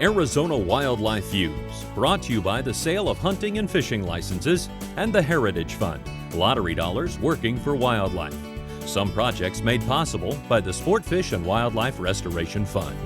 Arizona Wildlife Views, brought to you by the sale of hunting and fishing licenses and the Heritage Fund, lottery dollars working for wildlife. Some projects made possible by the Sport Fish and Wildlife Restoration Fund.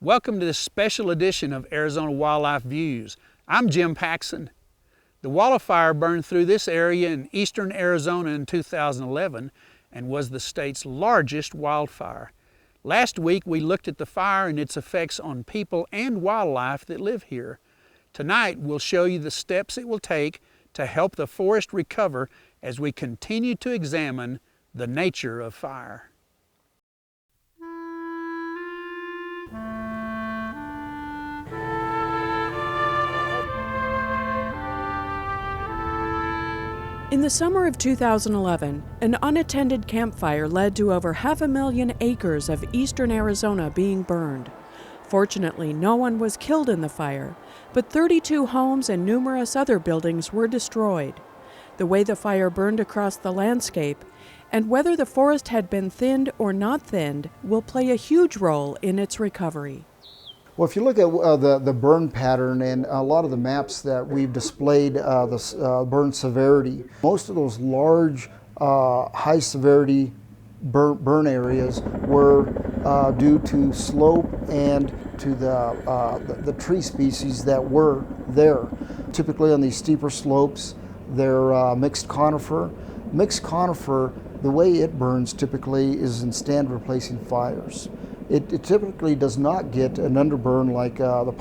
Welcome to this special edition of Arizona Wildlife Views. I'm Jim Paxon. The Wallow fire burned through this area in eastern Arizona in 2011 and was the state's largest wildfire. Last week we looked at the fire and its effects on people and wildlife that live here. Tonight we'll show you the steps it will take to help the forest recover as we continue to examine the nature of fire. In the summer of 2011, an unattended campfire led to over 500,000 acres of eastern Arizona being burned. Fortunately, no one was killed in the fire, but 32 homes and numerous other buildings were destroyed. The way the fire burned across the landscape and whether the forest had been thinned or not thinned will play a huge role in its recovery. Well, if you look at the burn pattern and a lot of the maps that we've displayed, the burn severity, most of those large, high severity burn areas were due to slope and to the tree species that were there. Typically on these steeper slopes, they're mixed conifer. Mixed conifer, the way it burns typically is in stand replacing fires. It typically does not get an underburn like the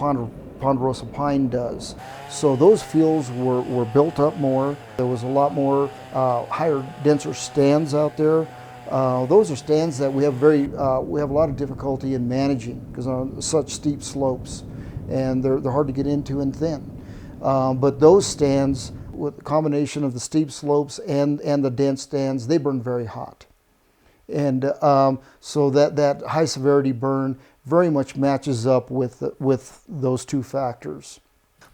ponderosa pine does. So those fields were built up more. There was a lot more higher, denser stands out there. Those are stands that we have a lot of difficulty in managing because on such steep slopes, and they're hard to get into and thin. But those stands, with the combination of the steep slopes and the dense stands, they burn very hot. And so that high severity burn very much matches up with those two factors.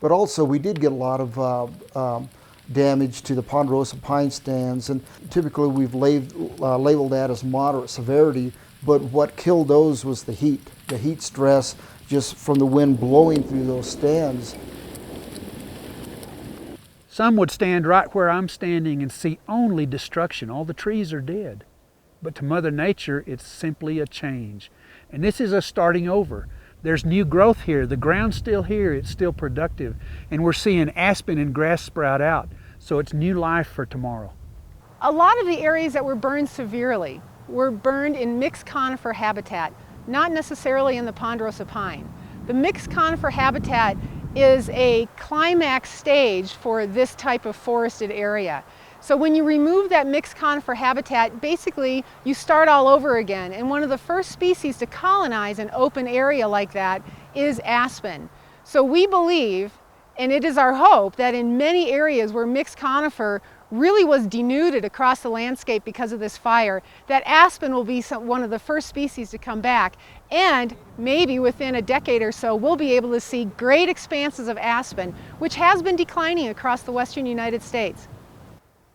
But also we did get a lot of damage to the ponderosa pine stands, and typically we've labeled that as moderate severity, but what killed those was the heat stress just from the wind blowing through those stands. Some would stand right where I'm standing and see only destruction. All the trees are dead. But to Mother Nature, it's simply a change. And this is a starting over. There's new growth here. The ground's still here. It's still productive. And we're seeing aspen and grass sprout out. So it's new life for tomorrow. A lot of the areas that were burned severely were burned in mixed conifer habitat, not necessarily in the ponderosa pine. The mixed conifer habitat is a climax stage for this type of forested area. So when you remove that mixed conifer habitat, basically you start all over again. And one of the first species to colonize an open area like that is aspen. So we believe, and it is our hope, that in many areas where mixed conifer really was denuded across the landscape because of this fire, that aspen will be one of the first species to come back. And maybe within a decade or so, we'll be able to see great expanses of aspen, which has been declining across the western United States.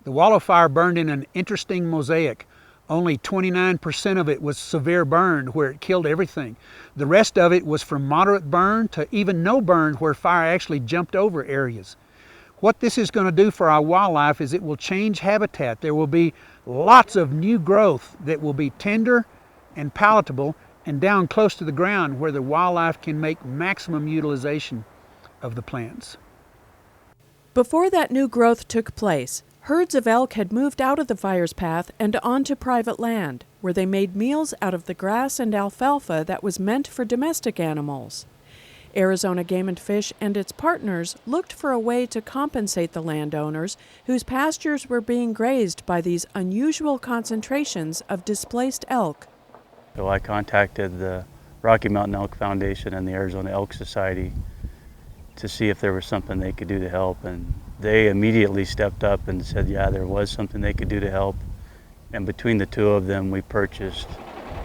The Wallow fire burned in an interesting mosaic. Only 29% of it was severe burn, where it killed everything. The rest of it was from moderate burn to even no burn, where fire actually jumped over areas. What this is going to do for our wildlife is it will change habitat. There will be lots of new growth that will be tender and palatable and down close to the ground, where the wildlife can make maximum utilization of the plants. Before that new growth took place, herds of elk had moved out of the fire's path and onto private land, where they made meals out of the grass and alfalfa that was meant for domestic animals. Arizona Game and Fish and its partners looked for a way to compensate the landowners whose pastures were being grazed by these unusual concentrations of displaced elk. So I contacted the Rocky Mountain Elk Foundation and the Arizona Elk Society to see if there was something they could do to help, and they immediately stepped up and said, yeah, there was something they could do to help. And between the two of them, we purchased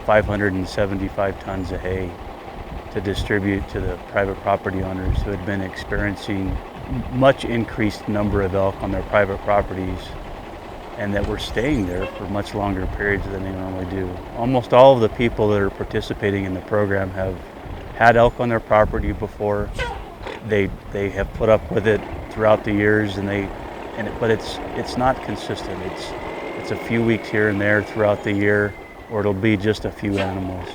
575 tons of hay to distribute to the private property owners who had been experiencing much increased number of elk on their private properties, and that were staying there for much longer periods than they normally do. Almost all of the people that are participating in the program have had elk on their property before. They have put up with it throughout the years, but it's not consistent. It's a few weeks here and there throughout the year, or it'll be just a few animals.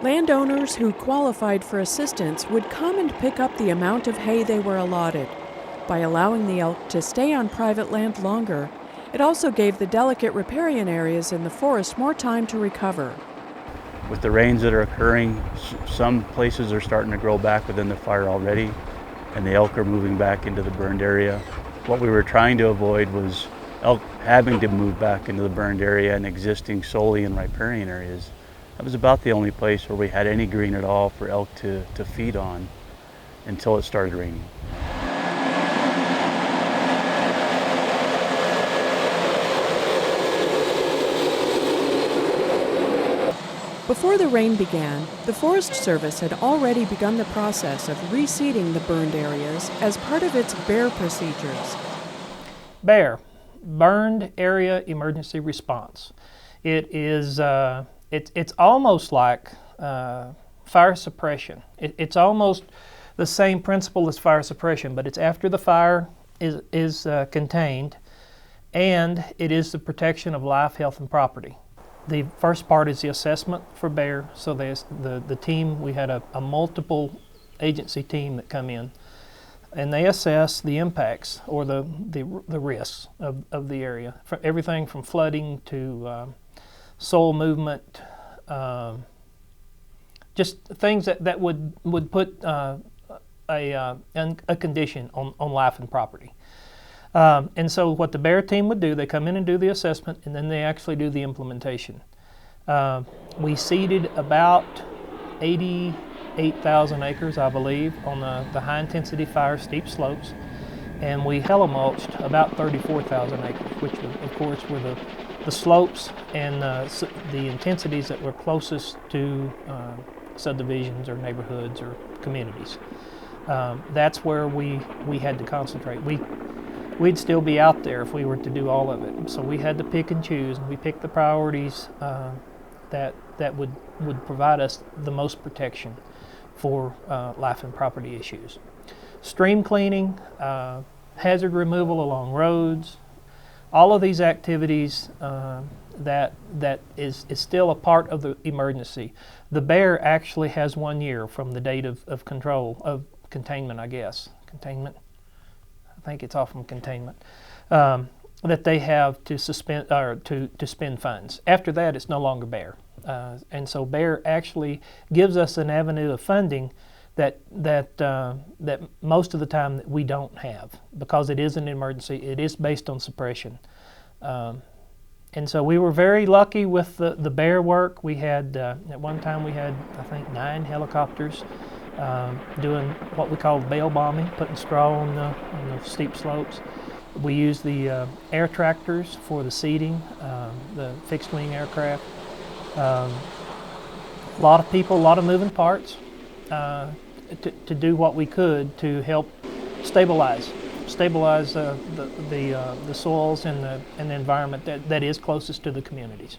Landowners who qualified for assistance would come and pick up the amount of hay they were allotted. By allowing the elk to stay on private land longer, it also gave the delicate riparian areas in the forest more time to recover. With the rains that are occurring, some places are starting to grow back within the fire already, and the elk are moving back into the burned area. What we were trying to avoid was elk having to move back into the burned area and existing solely in riparian areas. That was about the only place where we had any green at all for elk to feed on until it started raining. Before the rain began, the Forest Service had already begun the process of reseeding the burned areas as part of its bear procedures. BEAR, Burned Area Emergency Response. It is, it's almost like fire suppression. It's almost the same principle as fire suppression, but it's after the fire is contained, and it is the protection of life, health, and property. The first part is the assessment for bear. So the team, we had a multiple agency team that come in, and they assess the impacts or the risks of the area. Everything from flooding to soil movement, just things that would put a condition on life and property. And so what the bear team would do, they come in and do the assessment, and then they actually do the implementation. We seeded about 88,000 acres, I believe, on the high-intensity fire steep slopes, and we mulched about 34,000 acres, which of course were the slopes and the intensities that were closest to subdivisions or neighborhoods or communities. That's where we had to concentrate. We'd still be out there if we were to do all of it. So we had to pick and choose, and we picked the priorities that would provide us the most protection for life and property issues. Stream cleaning, hazard removal along roads, all of these activities that is still a part of the emergency. The bear actually has 1 year from the date of containment, I guess. Containment? I think it's off from containment, that they have to suspend or to spend funds. After that, it's no longer bear, and so bear actually gives us an avenue of funding that most of the time that we don't have, because it is an emergency. It is based on suppression, and so we were very lucky with the bear work. We had at one time we had, I think, 9 helicopters. Doing what we call bale bombing, putting straw on the steep slopes. We use the air tractors for the seeding, the fixed wing aircraft. A lot of people, a lot of moving parts to do what we could to help stabilize the soils and the environment that is closest to the communities.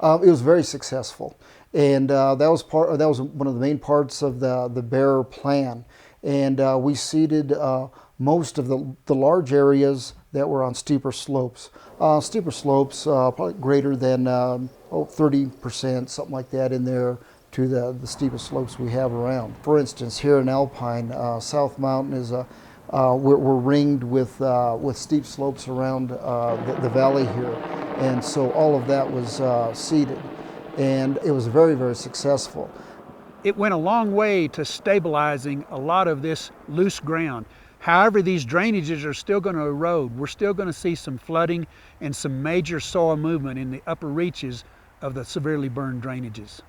It was very successful, and that was one of the main parts of the bear plan. And we seeded most of the large areas that were on steeper slopes. Steeper slopes, probably greater than 30%, something like that, in there to the steepest slopes we have around. For instance, here in Alpine, South Mountain is we're ringed with steep slopes around the valley here. And so all of that was seeded, and it was very, very successful. It went a long way to stabilizing a lot of this loose ground. However, these drainages are still going to erode. We're still going to see some flooding and some major soil movement in the upper reaches of the severely burned drainages.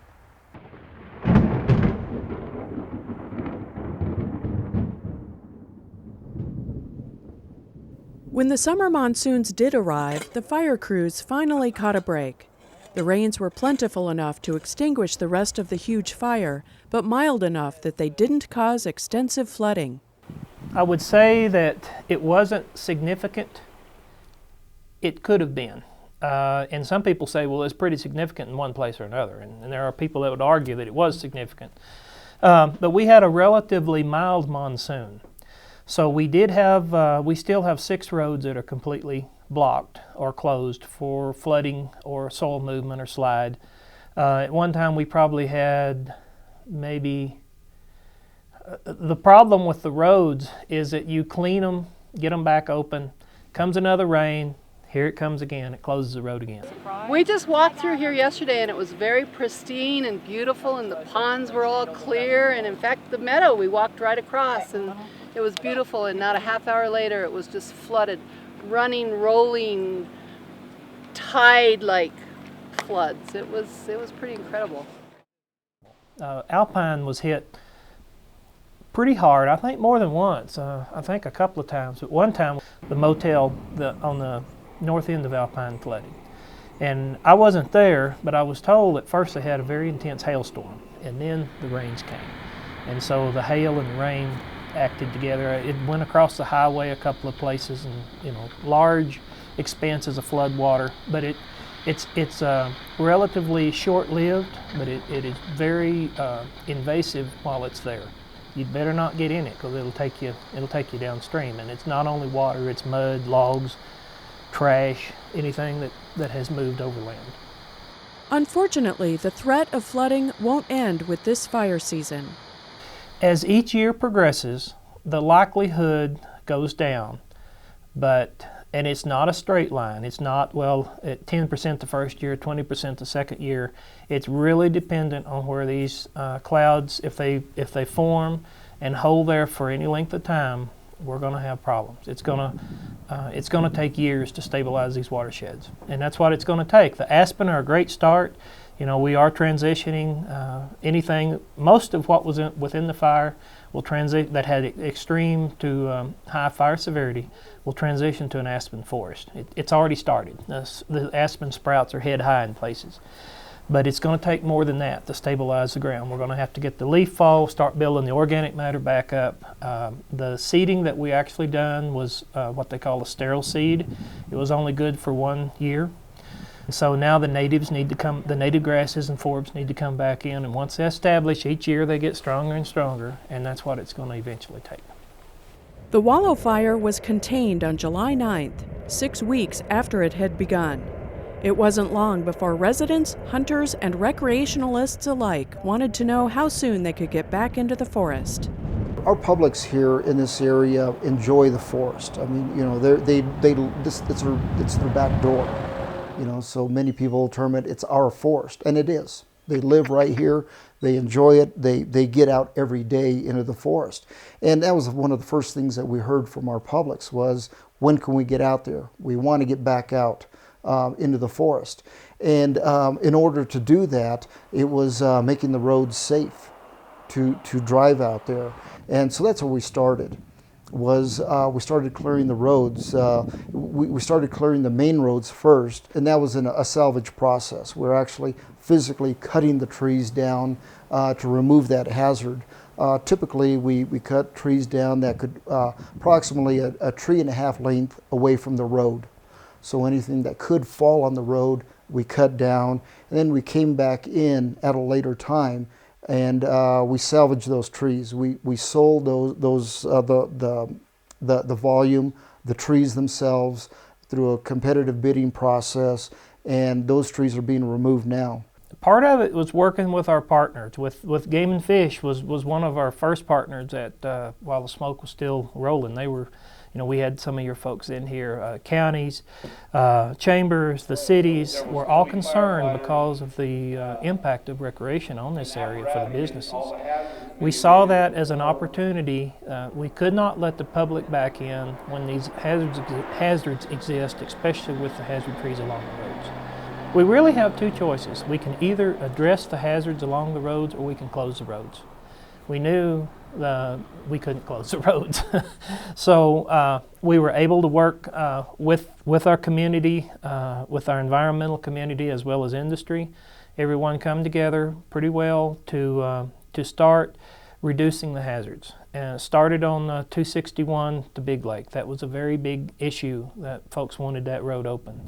When the summer monsoons did arrive, the fire crews finally caught a break. The rains were plentiful enough to extinguish the rest of the huge fire, but mild enough that they didn't cause extensive flooding. I would say that it wasn't significant. It could have been. And some people say, well, it's pretty significant in one place or another. And there are people that would argue that it was significant. But we had a relatively mild monsoon. So we still have 6 roads that are completely blocked or closed for flooding or soil movement or slide. At one time we probably had the problem with the roads is that you clean them, get them back open, comes another rain, here it comes again, it closes the road again. We just walked through here yesterday and it was very pristine and beautiful, and the ponds were all clear, and in fact the meadow we walked right across and it was beautiful, and not a half hour later it was just flooded, running, rolling, tide-like floods. It was pretty incredible. Alpine was hit pretty hard, I think more than once, I think a couple of times. But one time the motel on the north end of Alpine flooded. And I wasn't there, but I was told at first they had a very intense hailstorm, and then the rains came. And so the hail and the rain acted together. It went across the highway a couple of places, and large expanses of flood water. But it's relatively short-lived, but it is very invasive while it's there. You'd better not get in it because it'll take you downstream. And it's not only water; it's mud, logs, trash, anything that has moved overland. Unfortunately, the threat of flooding won't end with this fire season. As each year progresses, the likelihood goes down, and it's not a straight line. It's not, at 10% the first year, 20% the second year. It's really dependent on where these clouds, if they form and hold there for any length of time, we're going to have problems. It's going to take years to stabilize these watersheds, and that's what it's going to take. The aspen are a great start. We are transitioning most of what was within the fire will transition that had extreme to high fire severity will transition to an aspen forest. It's already started. The aspen sprouts are head high in places. But it's going to take more than that to stabilize the ground. We're going to have to get the leaf fall, start building the organic matter back up. The seeding that we actually done was what they call a sterile seed. It was only good for 1 year. So now the native grasses and forbs need to come back in, and once they establish, each year they get stronger and stronger, and that's what it's going to eventually take. The Wallow fire was contained on July 9th, 6 weeks after it had begun. It wasn't long before residents, hunters, and recreationalists alike wanted to know how soon they could get back into the forest. Our publics here in this area enjoy the forest. I mean, it's their back door. So many people term it's our forest, and it is. They live right here, they enjoy it, they get out every day into the forest. And that was one of the first things that we heard from our publics was, when can we get out there? We want to get back out into the forest. And in order to do that, it was making the roads safe to drive out there. And so that's where we started. We started clearing the roads. We started clearing the main roads first, and that was in a salvage process. We're actually physically cutting the trees down to remove that hazard. Typically, we cut trees down that could approximately a 1.5 tree length away from the road. So anything that could fall on the road, we cut down, and then we came back in at a later time, and we salvaged those trees. We sold the volume, the trees themselves, through a competitive bidding process, and those trees are being removed now. Part of it was working with our partners. With Game and Fish was one of our first partners while the smoke was still rolling. They were, we had some of your folks in here, counties, chambers, the cities were all concerned because of the impact of recreation on this area for the businesses. We saw that as an opportunity. We could not let the public back in when these hazards exist, especially with the hazard trees along the roads. We really have two choices. We can either address the hazards along the roads or we can close the roads. We knew we couldn't close the roads. So we were able to work with our community, with our environmental community as well as industry. Everyone come together pretty well to start reducing the hazards. And it started on 261 to Big Lake. That was a very big issue that folks wanted that road open.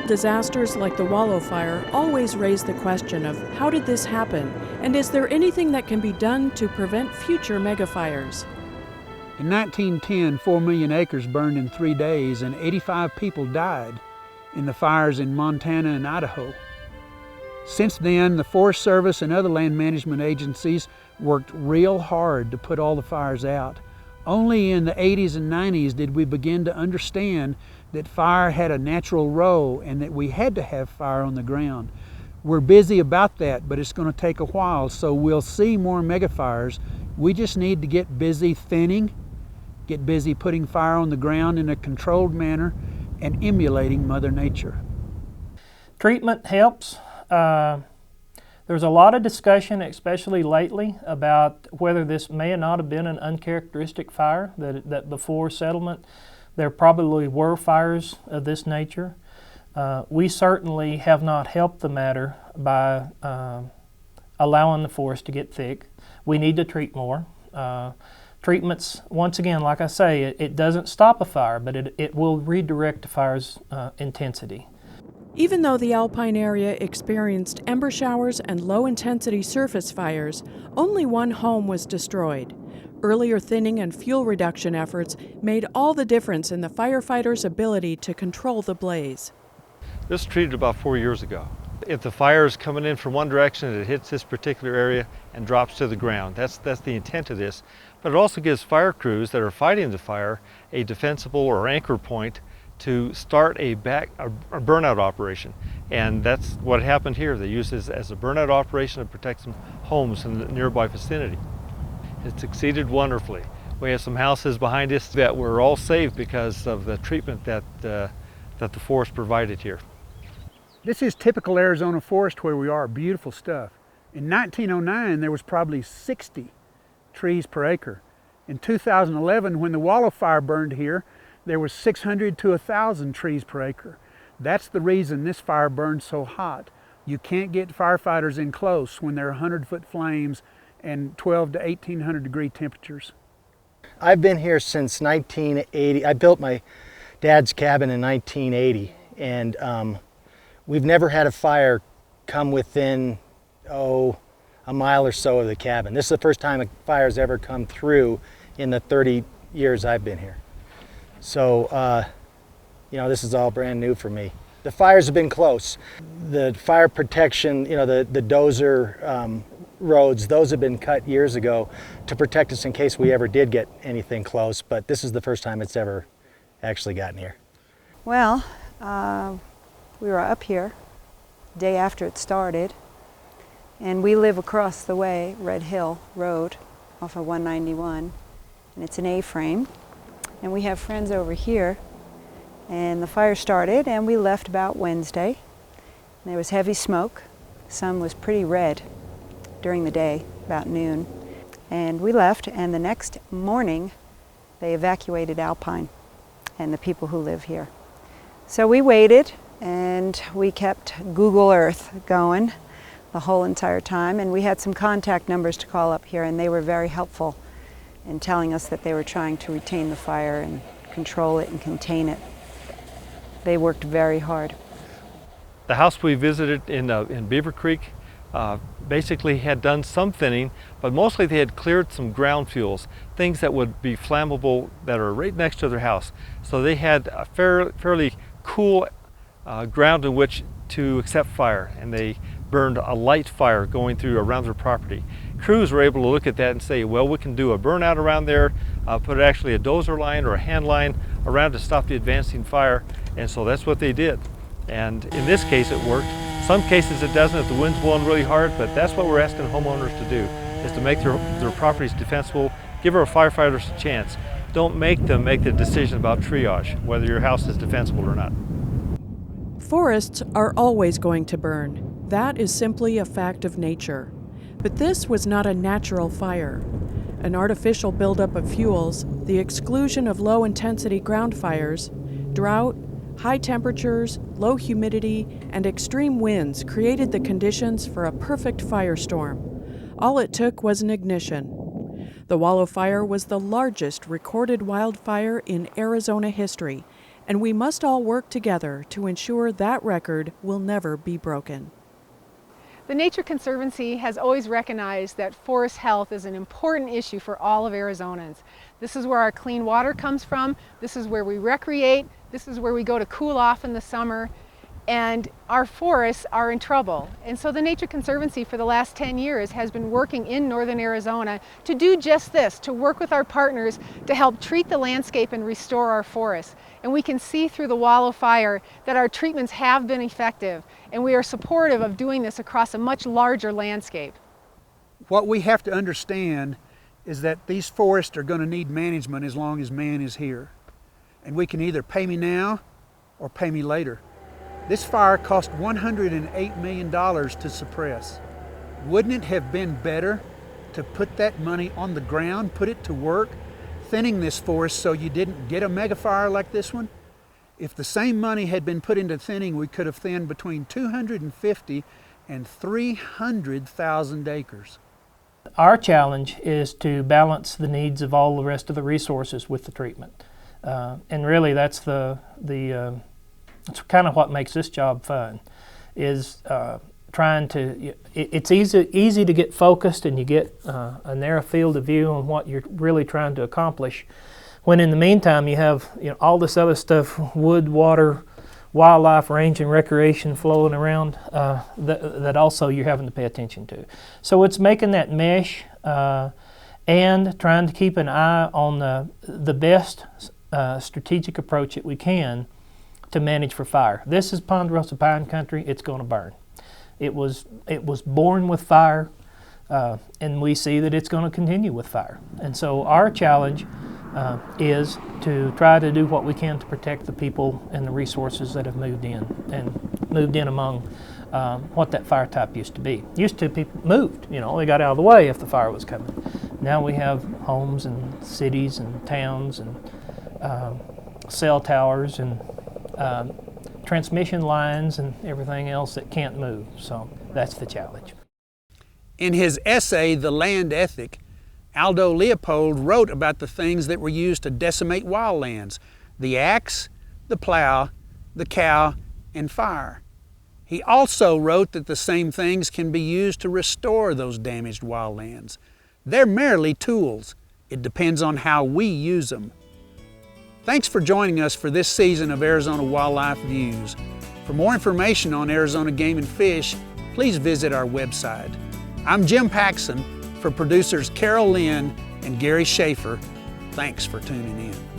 Disasters like the Wallow fire always raise the question of how did this happen, and is there anything that can be done to prevent future megafires? In 1910, 4 million acres burned in 3 days and 85 people died in the fires in Montana and Idaho. Since then, the Forest Service and other land management agencies worked real hard to put all the fires out. Only in the 80s and 90s did we begin to understand that fire had a natural role and that we had to have fire on the ground. We're busy about that, but it's going to take a while, so we'll see more megafires. We just need to get busy thinning, get busy putting fire on the ground in a controlled manner, and emulating Mother Nature. Treatment helps. There's a lot of discussion, especially lately, about whether this may not have been an uncharacteristic fire, that before settlement there probably were fires of this nature. We certainly have not helped the matter by allowing the forest to get thick. We need to treat more. Treatments, once again, like I say, it doesn't stop a fire, but it will redirect the fire's intensity. Even though the Alpine area experienced ember showers and low-intensity surface fires, only one home was destroyed. Earlier thinning and fuel reduction efforts made all the difference in the firefighters' ability to control the blaze. This was treated about 4 years ago. If the fire is coming in from one direction, it hits this particular area and drops to the ground. That's the intent of this. But it also gives fire crews that are fighting the fire a defensible or anchor point to start a burnout operation. And that's what happened here. They used this as a burnout operation to protect some homes in the nearby vicinity. It succeeded wonderfully. We have some houses behind us that were all saved because of the treatment that the forest provided here. This is typical Arizona forest where we are, beautiful stuff. In 1909, there was probably 60 trees per acre. In 2011, when the Wallow fire burned here, there was 600 to 1,000 trees per acre. That's the reason this fire burned so hot. You can't get firefighters in close when there are 100-foot flames and 12 to 1,800 degree temperatures. I've been here since 1980. I built my dad's cabin in 1980, and we've never had a fire come within, a mile or so of the cabin. This is the first time a fire's ever come through in the 30 years I've been here. So, this is all brand new for me. The fires have been close. The fire protection, the dozer roads, those have been cut years ago to protect us in case we ever did get anything close, but this is the first time it's ever actually gotten here. Well, we were up here the day after it started, and we live across the way, Red Hill Road, off of 191, and it's an A-frame. And we have friends over here, and the fire started, and we left about Wednesday. And there was heavy smoke. The sun was pretty red during the day, about noon. And we left, and the next morning, they evacuated Alpine and the people who live here. So we waited, and we kept Google Earth going the whole entire time, and we had some contact numbers to call up here, and they were very helpful in telling us that they were trying to retain the fire and control it and contain it. They worked very hard. The house we visited in Beaver Creek basically had done some thinning, but mostly they had cleared some ground fuels, things that would be flammable that are right next to their house. So they had a fairly cool ground in which to accept fire, and they burned a light fire going through around their property. Crews were able to look at that and say, well, we can do a burnout around there, put actually a dozer line or a hand line around to stop the advancing fire, and so that's what they did. And in this case it worked. Some cases it doesn't if the wind's blowing really hard, but that's what we're asking homeowners to do, is to make their properties defensible, give our firefighters a chance don't make them make the decision about triage, whether your house is defensible or not. Forests are always going to burn. That is simply a fact of nature. But this was not a natural fire. An artificial buildup of fuels, the exclusion of low-intensity ground fires, drought, high temperatures, low humidity, and extreme winds created the conditions for a perfect firestorm. All it took was an ignition. The Wallow fire was the largest recorded wildfire in Arizona history, and we must all work together to ensure that record will never be broken. The Nature Conservancy has always recognized that forest health is an important issue for all of Arizonans. This is where our clean water comes from, this is where we recreate, this is where we go to cool off in the summer, and our forests are in trouble. And so the Nature Conservancy for the last 10 years has been working in northern Arizona to do just this, to work with our partners to help treat the landscape and restore our forests. And we can see through the Wallow fire that our treatments have been effective, and we are supportive of doing this across a much larger landscape. What we have to understand is that these forests are going to need management as long as man is here. And we can either pay me now or pay me later. This fire cost $108 million to suppress. Wouldn't it have been better to put that money on the ground, put it to work, thinning this forest so you didn't get a mega fire like this one? If the same money had been put into thinning, we could have thinned between 250 and 300,000 acres. Our challenge is to balance the needs of all the rest of the resources with the treatment. And really that's that's kind of what makes this job fun, is trying to, it's easy to get focused and you get a narrow field of view on what you're really trying to accomplish, when in the meantime you have all this other stuff, wood, water, wildlife, range and recreation flowing around that also you're having to pay attention to. So it's making that mesh and trying to keep an eye on the best strategic approach that we can to manage for fire. This is ponderosa pine country. It's going to burn. It was born with fire, and we see that it's going to continue with fire. And so our challenge is to try to do what we can to protect the people and the resources that have moved in, and moved in among what that fire type used to be. Used to, people moved, they got out of the way if the fire was coming. Now we have homes and cities and towns and cell towers and transmission lines and everything else that can't move. So that's the challenge. In his essay, The Land Ethic, Aldo Leopold wrote about the things that were used to decimate wildlands: the axe, the plow, the cow, and fire. He also wrote that the same things can be used to restore those damaged wildlands. They're merely tools. It depends on how we use them. Thanks for joining us for this season of Arizona Wildlife Views. For more information on Arizona game and fish, please visit our website. I'm Jim Paxon, for producers Carol Lynde and Gary Schafer. Thanks for tuning in.